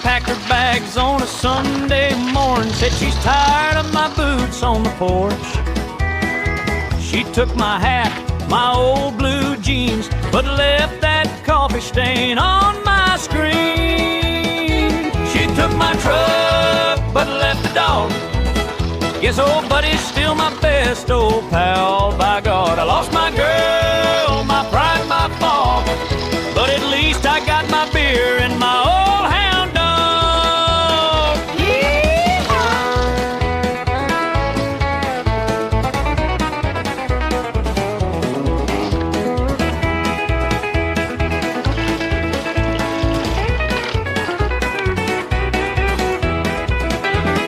packed her bags on a Sunday morning. Said she's tired of my boots on the porch. She took my hat, my old blue jeans, but left that coffee stain on my screen. She took my truck, but left the dog. Guess old buddy's still my best old pal. By God, I lost my girl,